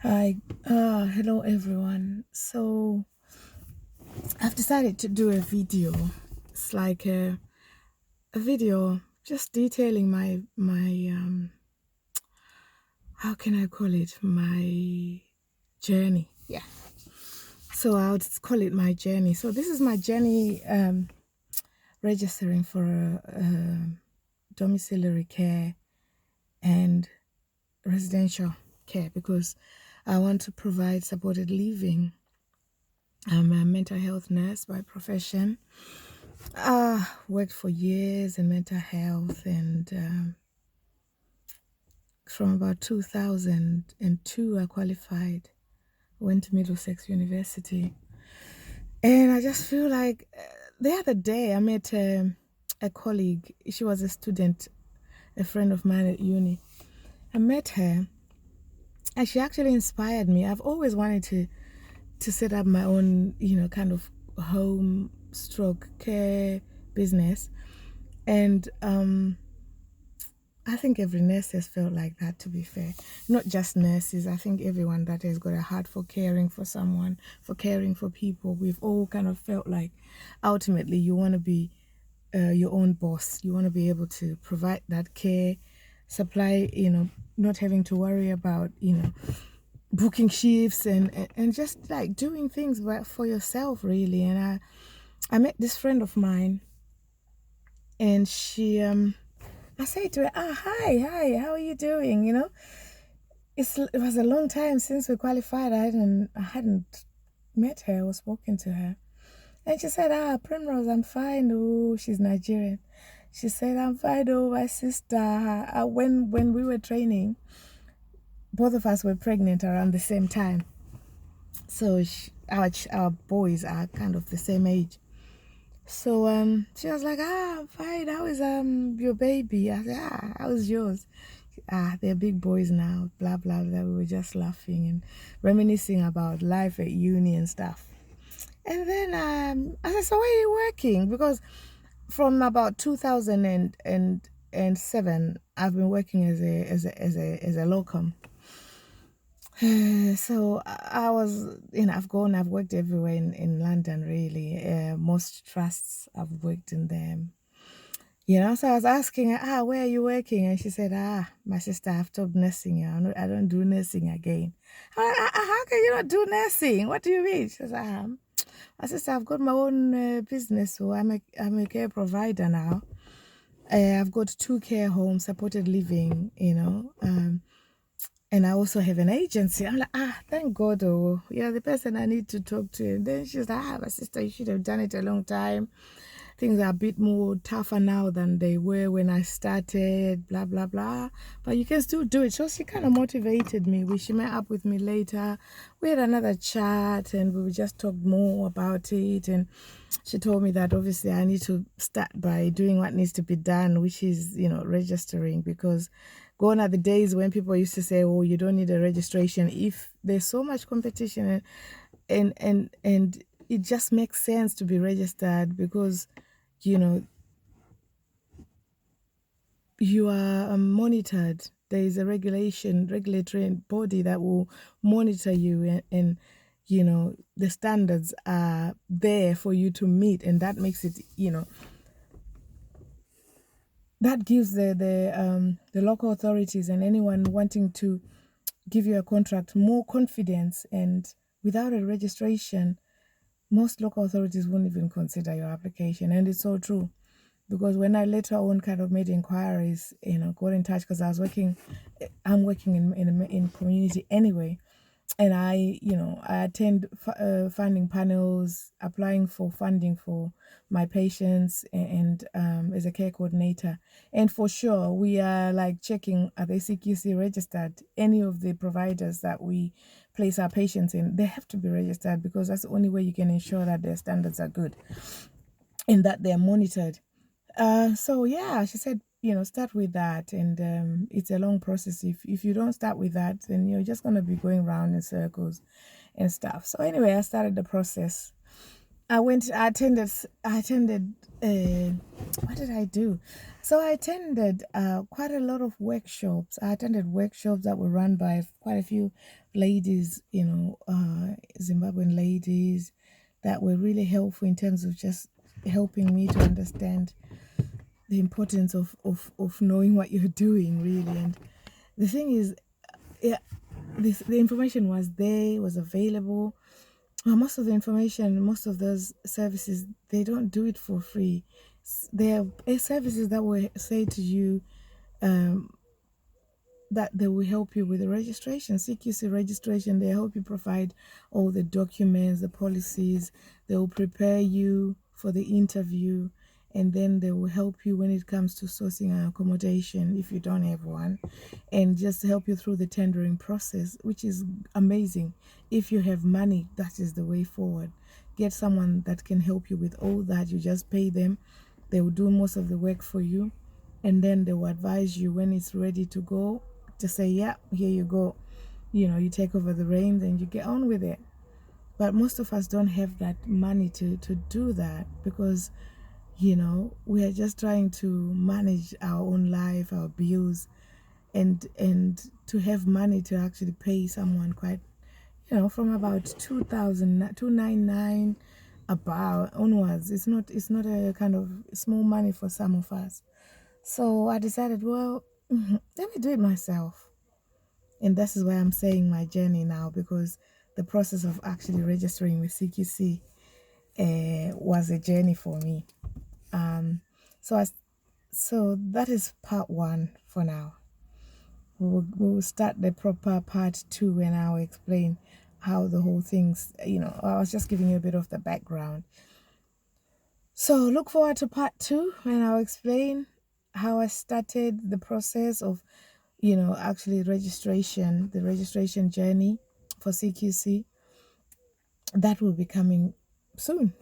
Hi, hello everyone. So I've decided to do a video. It's like a video just detailing my how can I call it, my journey. Yeah. So I would call it my journey. So this is my journey registering for a domiciliary care and residential care because I want to provide supported living. I'm a mental health nurse by profession. Worked for years in mental health, and from about 2002, I qualified, went to Middlesex University. And I just feel like the other day I met a colleague. She was a student, a friend of mine at uni. I met her, and she actually inspired me. I've always wanted to set up my own, kind of home stroke care business. And I think every nurse has felt like that, to be fair. Not just nurses. I think everyone that has got a heart for caring for someone, for caring for people, we've all kind of felt like ultimately you want to be your own boss. You want to be able to provide that care, supply, not having to worry about, booking shifts and just like doing things for yourself, really. And I met this friend of mine, and I say to her, hi, how are you doing? It was a long time since we qualified. I hadn't met her or spoken to her. And she said, Primrose, I'm fine. Oh, she's Nigerian. She said, I'm fine. Oh, my sister. When we were training, both of us were pregnant around the same time. So our boys are kind of the same age. So she was like, I'm fine. How is your baby? I said, how's yours? They're big boys now, blah blah blah. We were just laughing and reminiscing about life at uni and stuff. And then I said, so where are you working? Because from about 2007, I've been working as a locum. So I was, I've worked everywhere in London, really. Most trusts, I've worked in them. So I was asking her, where are you working? And she said, my sister, I've stopped nursing. I don't do nursing again. I'm like, how can you not do nursing? What do you mean? She says, my sister, I've got my own business, so I'm a care provider now. I've got 2 care homes, supported living, and I also have an agency. I'm like, thank God, oh, you're the person I need to talk to. And then she's like, my sister, you should have done it a long time. Things are a bit more tougher now than they were when I started, blah, blah, blah. But you can still do it. So she kind of motivated me. She met up with me later. We had another chat and we just talked more about it. And she told me that obviously I need to start by doing what needs to be done, which is, registering, because gone are the days when people used to say, oh, you don't need a registration. If there's so much competition and it just makes sense to be registered because you know you are monitored. There is a regulatory body that will monitor you, and the standards are there for you to meet, and that makes it, that gives the local authorities and anyone wanting to give you a contract more confidence. And without a registration, most local authorities won't even consider your application. And it's so true, because when I later on kind of made inquiries, got in touch, because I'm working in community anyway, and I attend funding panels, applying for funding for my patients, and as a care coordinator. And for sure, we are like checking, are they CQC registered? Any of the providers that we place our patients in, they have to be registered, because that's the only way you can ensure that their standards are good and that they're monitored. So yeah, she said, start with that, and it's a long process. If you don't start with that, then you're just gonna be going round in circles and stuff. So anyway, I started the process, I attended, what did I do? So I attended quite a lot of workshops. I attended workshops that were run by quite a few ladies, Zimbabwean ladies that were really helpful in terms of just helping me to understand the importance of knowing what you're doing, really. And the thing is, yeah, the information was there, was available. Most of the information, most of those services, they don't do it for free. There are services that will say to you, um, that they will help you with the registration, CQC registration. They help you provide all the documents, the policies. They will prepare you for the interview, and then they will help you when it comes to sourcing an accommodation if you don't have one, and just help you through the tendering process, which is amazing. If you have money, that is the way forward. Get someone that can help you with all that. You just pay them, they will do most of the work for you, and then they will advise you when it's ready to go, to say, yeah, here you go. You take over the reins and you get on with it. But most of us don't have that money to do that, because we are just trying to manage our own life, our bills, and to have money to actually pay someone quite, from about 2,299 about onwards. It's not a kind of small money for some of us. So I decided, well, let me do it myself. And this is why I'm saying my journey now, because the process of actually registering with CQC was a journey for me. Um, so so that is part one for now. We'll start the proper part two, and I'll explain how the whole thing's. I was just giving you a bit of the background. So look forward to part two, and I'll explain how I started the process of actually the registration journey for CQC. That will be coming soon.